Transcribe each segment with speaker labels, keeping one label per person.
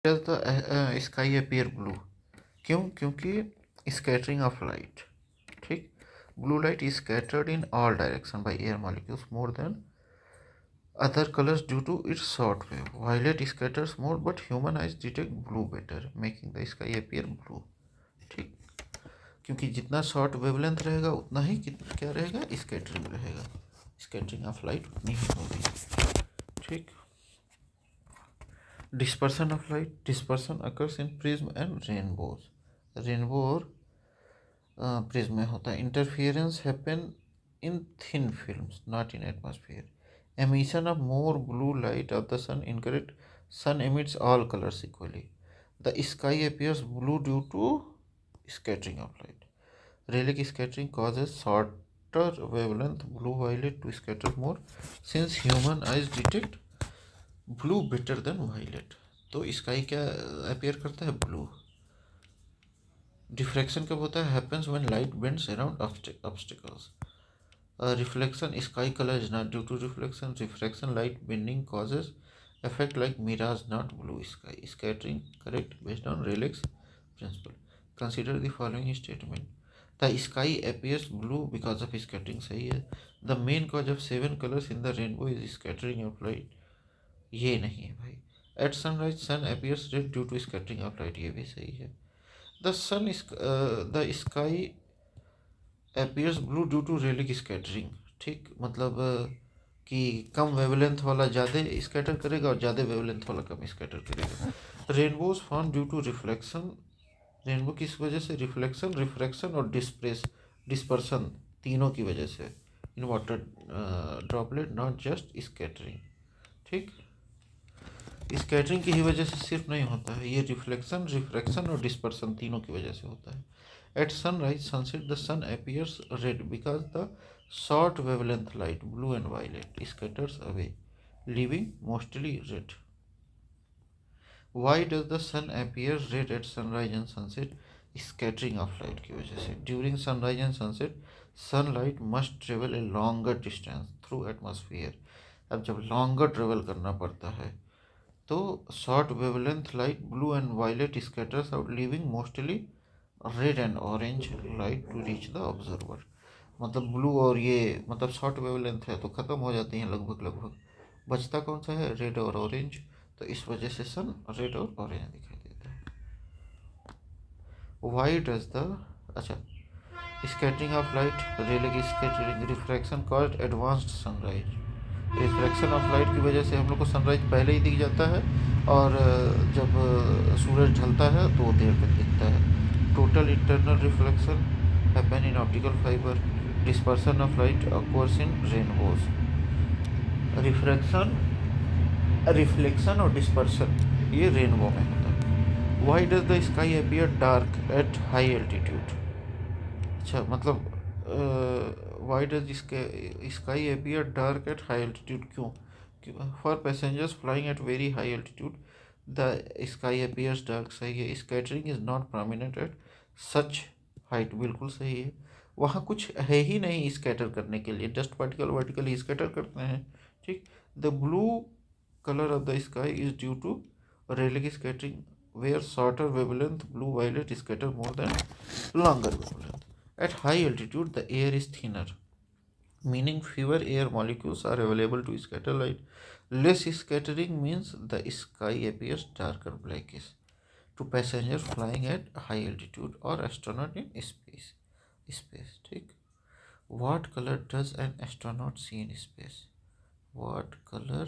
Speaker 1: does the sky appear blue? क्यों? क्योंकि scattering of light, ठीक, blue light is scattered in all direction by air molecules more than other colors due to its short wave. Violet scatters more but human eyes detect blue better, making the sky appear blue, ठीक, क्योंकि जितना short wavelength रहेगा उतना ही क्या रहेगा, scattering रहेगा, scattering of light उतनी ही होगी, ठीक। Dispersion of light, dispersion occurs in prism and rainbows, rainbow और प्रिज्म में होता है। Interference happen in thin films not in atmosphere. Emission of more blue light of the sun incorrect, sun emits all colors equally. The sky appears blue due to scattering of light. Rayleigh scattering causes shorter wavelength blue violet to scatter more since human eyes detect blue better than violet. तो sky क्या appear करता है, blue. Diffraction कब होता है, happens when light bends around obstacles. Reflection, sky colour is not due to reflection, refraction light bending causes effect like mirage not blue sky. Scattering correct based on Rayleigh's principle. Consider the following statement. The sky appears blue because of scattering. सही है। The main cause of 7 colors in the rainbow is scattering of light. ये नहीं है भाई। At sunrise sun appears red due to scattering of light. ये भी सही है। The sky appears blue due to Rayleigh scattering. ठीक, मतलब कि कम वेवलेंथ वाला ज़्यादा स्कैटर करेगा और ज़्यादा वेवलेंथ वाला कम स्कैटर करेगा। Rainbows form due to reflection, rainbow किस वजह से, रिफ्लेक्शन, रिफ्रैक्शन और डिस्पर्सन, तीनों की वजह से in water droplet, not just scattering, ठीक। स्कैटरिंग की ही वजह से सिर्फ नहीं होता है, ये रिफ्लेक्शन, रिफ्रैक्शन और डिस्पर्सन तीनों की वजह से होता है। At sunrise sunset the sun appears red because the short wavelength light blue and violet scatters away leaving mostly red. Why does the sun appear red at sunrise and sunset? Scattering of light की वजह से। During sunrise and sunset sunlight must travel a longer distance through atmosphere. अब जब longer travel करना पड़ता है तो short wavelength light blue and violet scatters out leaving mostly red and orange light to reach the observer. मतलब blue और ये मतलब शॉर्ट वेवलेंथ है तो ख़त्म हो जाती हैं लगभग लगभग, बचता कौन सा है, रेड और ऑरेंज, तो इस वजह से सन रेड और ऑरेंज दिखाई देता है। वाई डज द, अच्छा, scattering of light, Rayleigh scattering, refraction caused advanced sunrise, refraction of light की वजह से हम लोग को सनराइज पहले ही दिख जाता है और जब सूरज ढलता है तो वो देर तक दिखता है। Total internal reflection happen in optical fiber, dispersion of light occurs in rainbows. Refraction, reflection और डिस्पर्सन ये रेनबो में होता है। Why does the sky appear dark at high altitude, अच्छा मतलब why does sky appear dark at high altitude, क्यों, for passengers flying at very high altitude the sky appears dark, सही है। Scattering is not prominent at such height, बिल्कुल सही है। वहाँ कुछ है ही नहीं स्कैटर करने के लिए, डस्ट पार्टिकल वर्टिकली स्कैटर करते हैं, ठीक। The blue colour of the sky is due to Rayleigh scattering where shorter wavelength blue violet scatter more than longer wavelength. At high altitude, the air is thinner, meaning fewer air molecules are available to scatter light. Less scattering means the sky appears darker blackish to passengers flying at high altitude or astronaut in space. ठीक। What color does an astronaut see in space? What color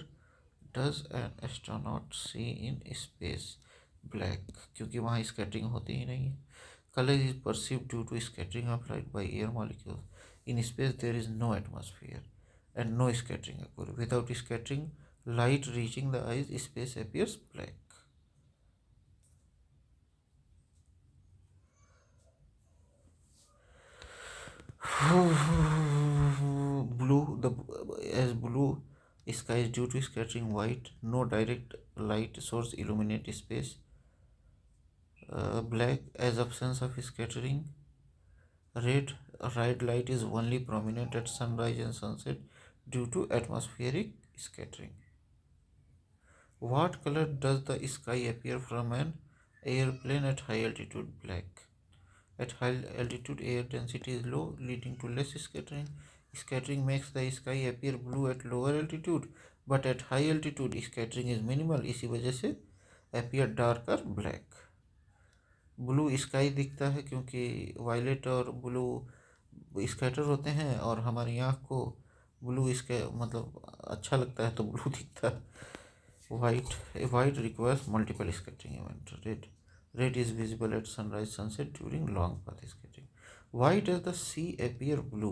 Speaker 1: does an astronaut see in space? Black, क्योंकि वहाँ scattering होती ही नहीं है। Color is perceived due to scattering of light by air molecules. In space, there is no atmosphere and no scattering occurs. Without scattering, light reaching the eyes, space appears black. Blue sky is due to scattering white. No direct light source illuminate space. Black as absence of scattering. Red light is only prominent at sunrise and sunset due to atmospheric scattering. What color does the sky appear from an airplane at high altitude? Black. At high altitude, air density is low, leading to less scattering. Scattering makes the sky appear blue at lower altitude, but at high altitude, scattering is minimal. इसी वजह से appear darker black. Blue sky दिखता है क्योंकि violet और blue scatter होते हैं, और हमारी आँख को ब्लू इसके मतलब अच्छा लगता है तो ब्लू दिखता है। White requires multiple scattering event. Red is visible at sunrise sunset during long path scattering. Why does the sea appear blue?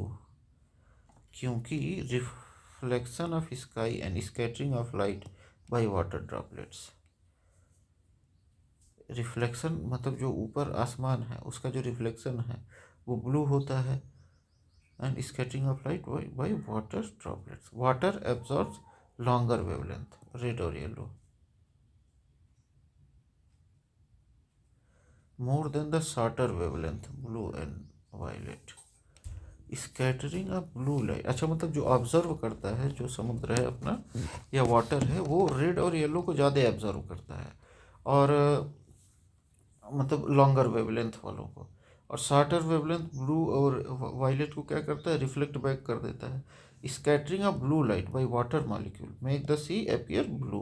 Speaker 1: क्योंकि reflection of sky and scattering of light by water droplets. Reflection मतलब जो ऊपर आसमान है उसका जो reflection है वो ब्लू होता है, and scattering of light by water droplets. Water absorbs longer wavelength, red और yellow, more than the shorter wavelength, blue and violet. Scattering of blue light, अच्छा मतलब जो ऑब्जर्व करता है, जो समुद्र है अपना या वाटर है, वो रेड और येलो को ज़्यादा ऑब्जर्व करता है, और मतलब लॉन्गर वेवलेंथ वालों को। और शॉर्टर वेवलेंथ ब्लू और वायलेट को क्या करता है? रिफ्लेक्ट बैक कर देता है। Scattering of blue light by water molecule make the sea appear blue.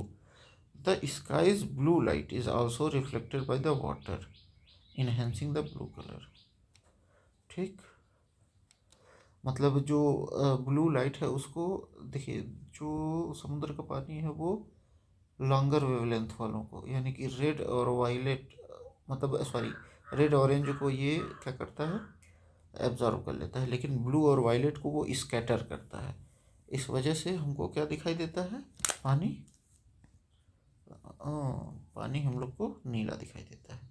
Speaker 1: The sky's blue light is also reflected by the water enhancing the blue colour. ठीक, मतलब जो ब्लू लाइट है उसको देखिए, जो समुद्र का पानी है वो लॉन्गर वेवलेंथ वालों को, यानी कि रेड और वायलेट, मतलब सॉरी रेड ऑरेंज को ये क्या करता है? एब्जॉर्व कर लेता है, लेकिन ब्लू और वायलेट को वो स्कैटर करता है। इस वजह से हमको क्या दिखाई देता है? पानी, पानी हम लोग को नीला दिखाई देता है।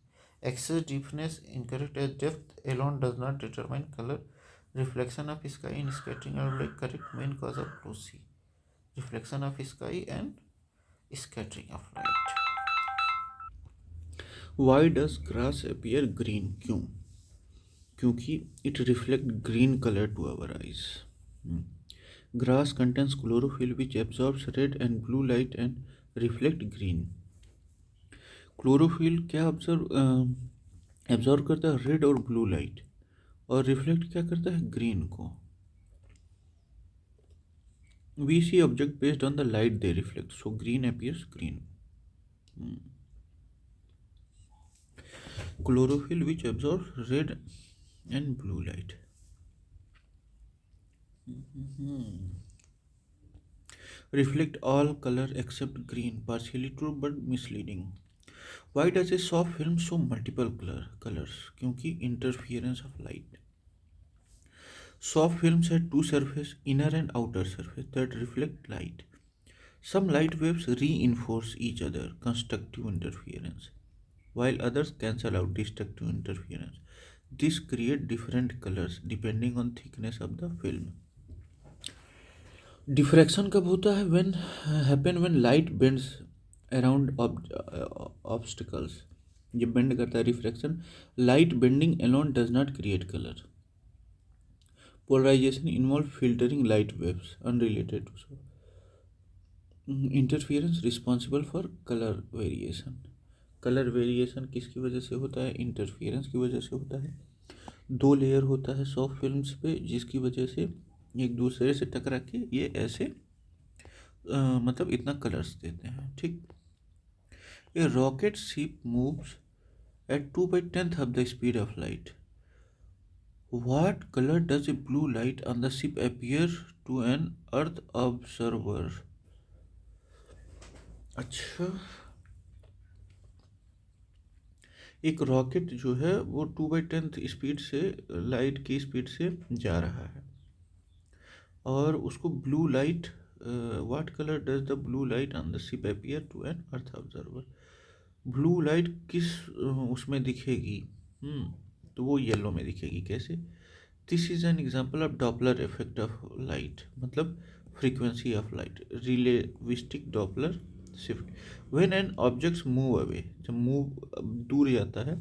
Speaker 1: Excess deepness incorrect as depth alone does not determine colour. Reflection of sky in scattering are like correct main cause of blue sea. Reflection of sky and scattering of light. Why does grass appear green? क्यों? क्योंकि it reflect green colour to our eyes. Grass contains chlorophyll which absorbs red and blue light and reflect green. Chlorophyll क्या absorb करता है? Red और blue light, और reflect क्या करता है? ग्रीन को। We see object based on the light they reflect, so green appears green. Chlorophyll which absorbs red and blue light. Reflect all color except green, partially true but misleading. Why does a soft film show multiple colors? क्योंकि interference of light. Soft films have two surfaces, inner and outer surface, that reflect light. Some light waves reinforce each other, constructive interference, while others cancel out destructive interference. This creates different colors depending on thickness of the film. Diffraction कब होता है? when light bends around obstacles. जब bend करता है refraction, light bending alone does not create color. Polarization involves filtering light waves unrelated to interference responsible for color variation. Colour variation किसकी वजह से होता है? इंटरफियरेंस की वजह से होता है। दो लेयर होता है सॉफ्ट फिल्म्स पे, जिसकी वजह से एक दूसरे से टकरा के ये ऐसे मतलब इतना कलर्स देते हैं। ठीक, a rocket ship moves at 2/10 of the speed of light. What colour does a blue light on the ship appear to an earth observer? अच्छा, एक रॉकेट जो है वो 2/10 स्पीड से, लाइट की स्पीड से जा रहा है, और उसको blue light, what colour does the blue light on the ship appear to an earth observer? Blue light किस उसमें दिखेगी? तो वो येलो में दिखेगी। कैसे? This is an example of Doppler effect of light, मतलब frequency of light, relativistic Doppler shift. When an objects move away, जब मूव दूर जाता है,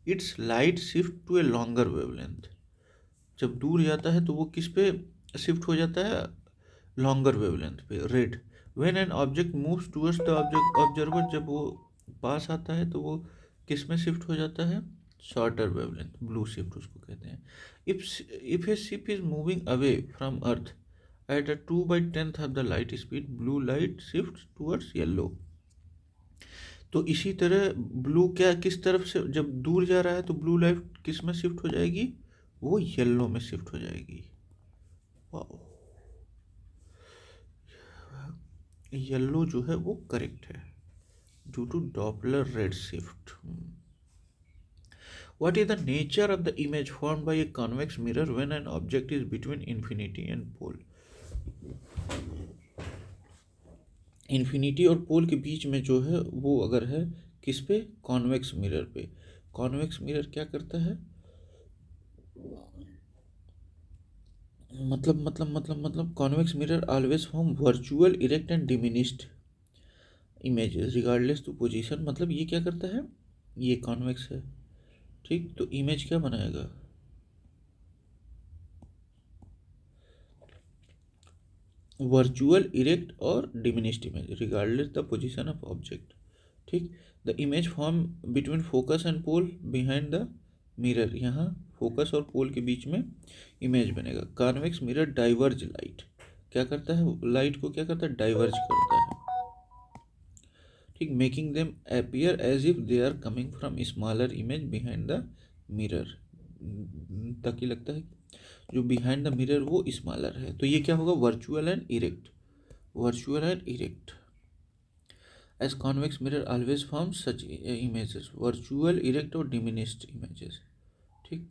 Speaker 1: it's light shift to a longer wavelength. जब दूर जाता है तो वो किस पे शिफ्ट हो जाता है? लॉन्गर वेवलेंथ पे, red. When an object moves towards the object observer, जब वो पास आता है तो वो किस में शिफ्ट हो जाता है, शॉर्टर वेवलेंथ, ब्लू शिफ्ट उसको कहते हैं। If A ship is moving away from earth at a 2/10 of the light speed, blue light shift towards yellow. तो इसी तरह ब्लू क्या किस तरफ से, जब दूर जा रहा है तो ब्लू लाइट किस में शिफ्ट हो जाएगी, वो येलो में शिफ्ट हो जाएगी। वाओ, येलो जो है वो करेक्ट है, due to Doppler red shift. What is the nature of the image formed by a convex mirror when an object is between infinity and pole? Infinity और pole के बीच में जो है वो अगर है किस पे, कॉन्वेक्स मिरर पे। कॉन्वेक्स मिरर क्या करता है, मतलब convex mirror always form virtual erect and diminished images regardless to position. मतलब ये क्या करता है, ये कॉन्वेक्स है, ठीक, तो इमेज क्या बनाएगा, वर्चुअल इरेक्ट और diminished image regardless the position of object, ठीक। The image form between focus and pole behind the mirror, यहाँ फोकस और पोल के बीच में इमेज बनेगा। कॉन्वेक्स मिरर डाइवर्ज लाइट, क्या करता है, लाइट को क्या करता है, डाइवर्ज करता है, ठीक, making them appear as if they are coming from smaller image behind the mirror, ताकि लगता है जो बिहाइंड द मिरर वो स्मॉलर है। तो ये क्या होगा, virtual and erect, virtual and erect. As convex mirror always form such images, virtual, erect और डिमिनिश्ड इमेजेस, ठीक।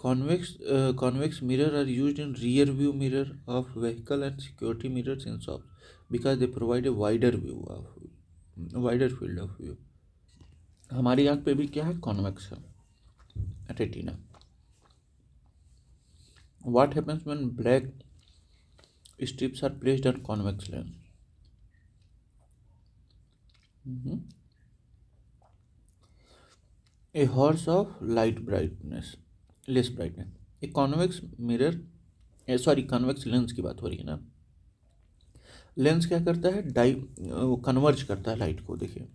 Speaker 1: Convex mirror are used in rear view mirror of vehicle and security mirrors in shops because they provide a wider field of view. हमारी आँख पे भी क्या है, convex है, retina. What happens when black strips are placed on convex lens? A horse of less brightness. A convex mirror, convex lens की बात हो रही है ना। लेंस क्या करता है, कन्वर्ज करता है लाइट को। देखिए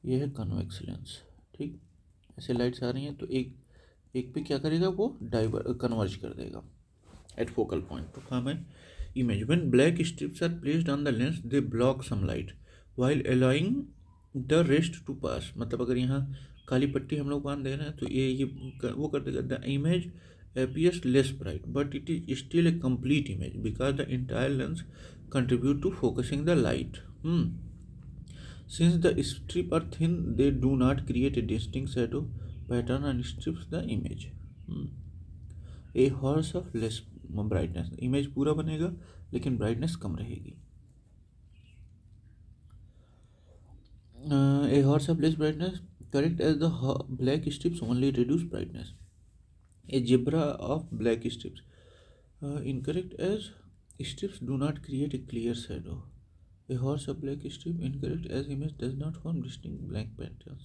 Speaker 1: ये है कन्वेक्स लेंस, ठीक, ऐसे लाइट्स आ रही हैं तो एक पे क्या करेगा, वो कन्वर्ज कर देगा at focal point to form an image. When black strips are placed on the lens they block some light while allowing the rest to pass. मतलब अगर यहाँ काली पट्टी हम लोग बांध दे रहे हैं तो ये वो कर देगा। The image appears less bright but it is still a complete image because the entire lens contribute to focusing the light. Since the strip are thin, they do not create a distinct shadow pattern and strips the image. A horse of less brightness, image पूरा बनेगा लेकिन brightness कम रहेगी. A horse of less brightness, correct, as the black strips only reduce brightness. A zebra of black strips, incorrect, as strips do not create a clear shadow. A horse of black strip, incorrect, as image does not form distinct blank patterns.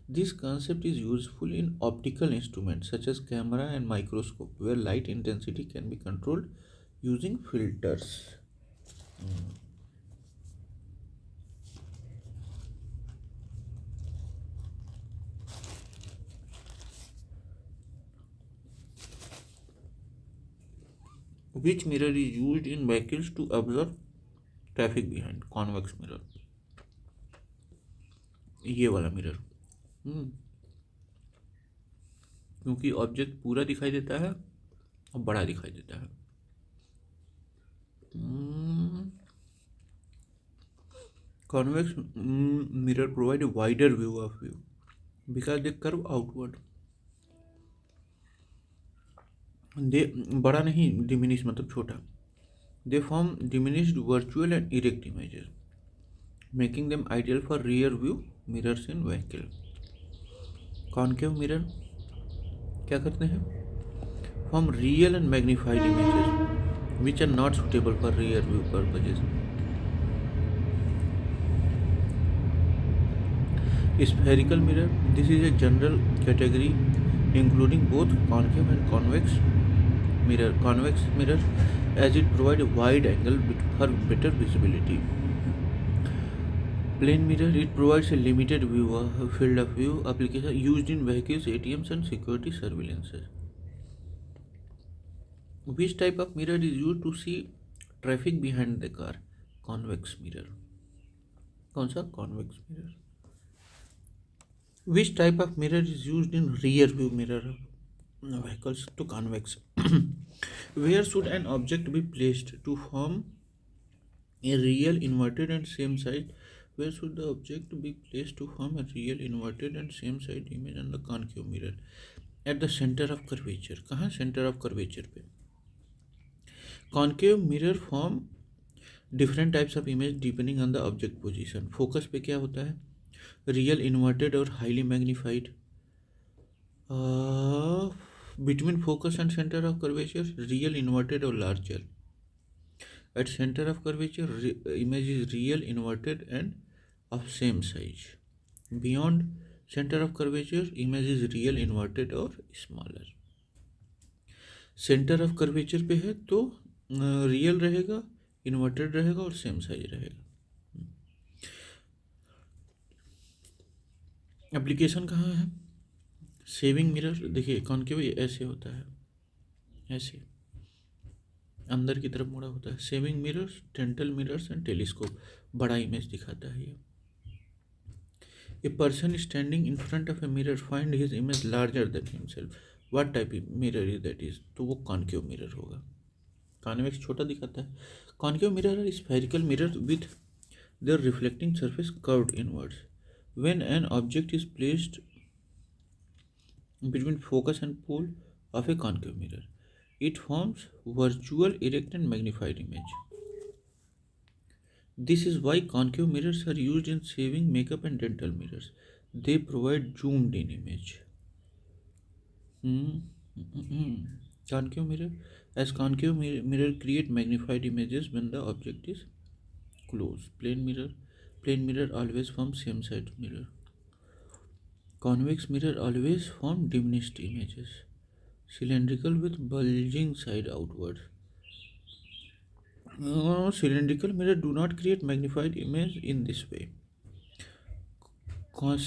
Speaker 1: This concept is useful in optical instruments such as camera and microscope, where light intensity can be controlled using filters. Which mirror is used in vehicles to observe traffic behind? Convex mirror, ये वाला mirror, क्योंकि object पूरा दिखाई देता है और बड़ा दिखाई देता है। Convex mirror provide a wider view of view because they curve outward. दे बड़ा नहीं, डिमिनिश मतलब छोटा। They form diminished virtual and erect images making them ideal for rear view mirrors in vehicle. Concave mirror क्या करते हैं, form real and magnified images which are not suitable for rear view purposes. Spherical mirror, this is a general category including both concave and convex mirror, convex mirror, as it provides a wide angle for better visibility. Plane mirror, it provides a limited field of view application used in vehicles, ATMs, and security surveillances. Which type of mirror is used to see traffic behind the car? Convex mirror. कौन सा? Convex mirror. Which type of mirror is used in rear view mirror of vehicles? To convex. Where should an object be placed to form a real inverted and same side? Where should the object be placed to form a real inverted and same side image on the concave mirror? At the center of curvature. कहाँ? Center of curvature पे. Concave mirror form different types of image depending on the object position. Focus पे क्या होता है? Real inverted और highly magnified. Between focus and center of curvature, real inverted or larger. At center of curvature, image is real inverted and of same size. Beyond center of curvature, image is real inverted or smaller. Centre of curvature पे है तो real रहेगा, inverted रहेगा और same size रहेगा. Application कहाँ है? Saving mirror. देखिए कॉनकेव ऐसे होता है, ऐसे अंदर की तरफ मुड़ा होता है. Shaving mirrors, dental mirrors and telescope. बड़ा इमेज दिखाता है ये. A person standing in front of a mirror find his image larger than himself. What type mirror is that is? तो वो कॉनकेव मिरर होगा. कॉन्वेक्स छोटा दिखाता है. Concave mirror are spherical mirror with their reflecting surface curved inwards. When an object is placed between focus and pole of a concave mirror, it forms virtual erect and magnified image. This is why concave mirrors are used in shaving, makeup and dental mirrors. They provide zoomed in image. Concave mirror, as concave mirror create magnified images when the object is close. Plane mirror always form same side mirror. Convex mirror always form diminished images. Cylindrical with bulging side outward. Cylindrical mirror do not create magnified image in this way.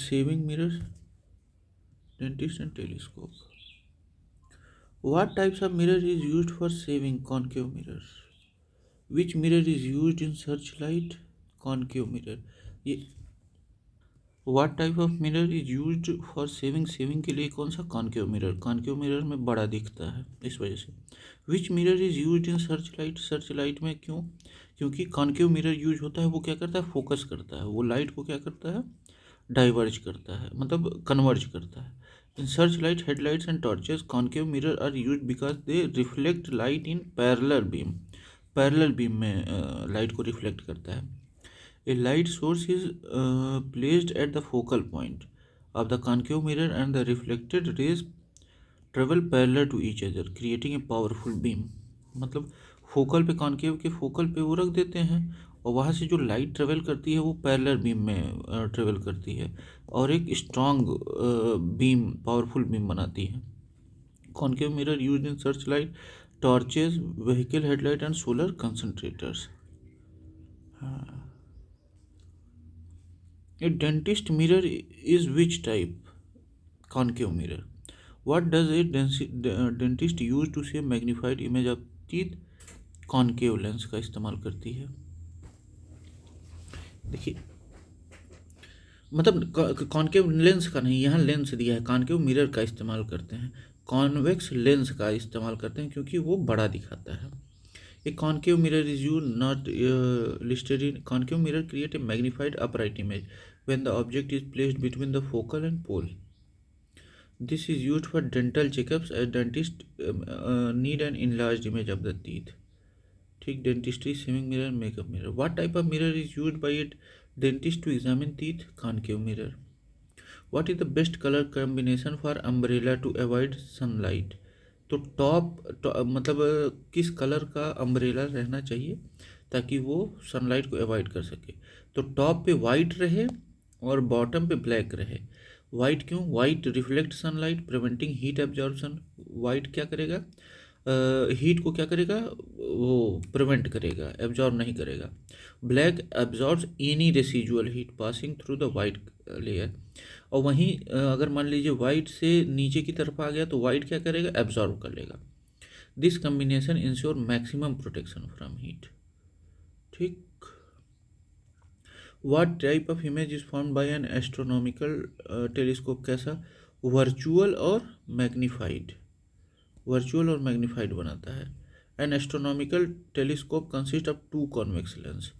Speaker 1: Saving mirrors, dentist and telescope. What types of mirror is used for saving? Concave mirrors. Which mirror is used in searchlight? Concave mirror. What type of mirror is used for saving के लिए कौन सा? Concave mirror में बड़ा दिखता है इस वजह से. विच mirror is used in search light में क्यों? क्योंकि कॉनकेव मिरर यूज होता है, वो क्या करता है? फोकस करता है. वो लाइट को क्या करता है? डाइवर्ज करता है, मतलब कन्वर्ज करता है. In search light, headlights and torches, concave mirror are use because they reflect light in parallel beam में लाइट को रिफ्लेक्ट करता है. A light source is placed at the focal point of the concave mirror and the reflected rays travel parallel to each other, creating a powerful beam. मतलब focal पे, concave के focal पे वो रख देते हैं और वहाँ से जो लाइट ट्रेवल करती है वो पैरेलल बीम में ट्रेवल करती है और एक स्ट्रॉन्ग बीम, पावरफुल बीम बनाती है. Concave mirror used in search light, torches, vehicle headlight and solar concentrators. हाँ. A dentist mirror is which type? Concave mirror. What does a dentist use to see magnified image of teeth? Concave lens का इस्तेमाल करती है. देखिए मतलब concave lens का नहीं, यहाँ लेंस दिया है. कॉनकेव मिरर का इस्तेमाल करते हैं, कॉन्वेक्स लेंस का इस्तेमाल करते हैं क्योंकि वो बड़ा दिखाता है. A concave mirror is used, not listed in. Concave mirror create a magnified upright image when the object is placed between the focal and pole. This is used for dental checkups as dentists need an enlarged image of the teeth. ठीक, dentistry, saving mirror, makeup mirror. What type of mirror is used by a dentist to examine teeth? Concave mirror. What is the best color combination for umbrella to avoid sunlight? तो top मतलब किस colour का umbrella रहना चाहिए ताकि वो sunlight को avoid कर सके? तो टॉप पे वाइट रहे और बॉटम पे ब्लैक रहे. वाइट क्यों? White reflect sunlight, preventing heat absorption. White क्या करेगा? हीट को क्या करेगा, वो प्रिवेंट करेगा, एब्जॉर्ब नहीं करेगा। Black absorbs any residual heat passing through the white layer. और वहीं अगर मान लीजिए वाइट से नीचे की तरफ आ गया तो वाइट क्या करेगा, एब्जॉर्ब कर लेगा। This combination insure maximum protection from heat. ठीक। What type of image is form by an astronomical telescope? कैसा? वर्चुअल और मैग्नीफाइड। वर्चुअल और मैग्नीफाइड बनाता है। An astronomical telescope consist of two convex lens.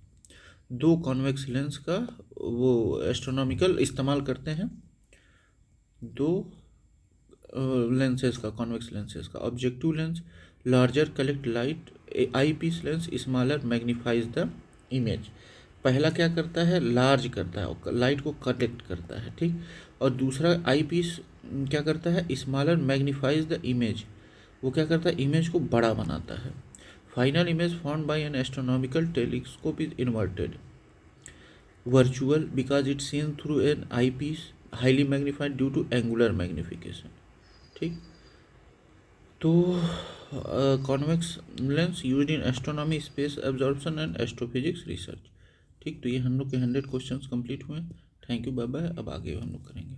Speaker 1: दो कॉन्वेक्स लेंस का वो astronomical इस्तेमाल करते हैं, दो लेंसेज का, कॉन्वेक्स लेंसेज का। Objective lens larger collect light, eyepiece lens smaller magnifies the image. पहला क्या करता है, लार्ज करता है, लाइट को कलेक्ट करता है, ठीक। और दूसरा आई पीस क्या करता है, स्मॉलर मैग्नीफाइज द इमेज, वो क्या करता है, इमेज को बड़ा बनाता है। Final image formed by an astronomical telescope is inverted. Virtual because it seen through an eye piece, highly magnified due to angular magnification. ठीक। तो convex lens used in astronomy, space absorption and astrophysics research. ठीक। तो ये हम लोग के 100 questions complete हुए। Thank you, bye bye. अब आगे हम लोग करेंगे।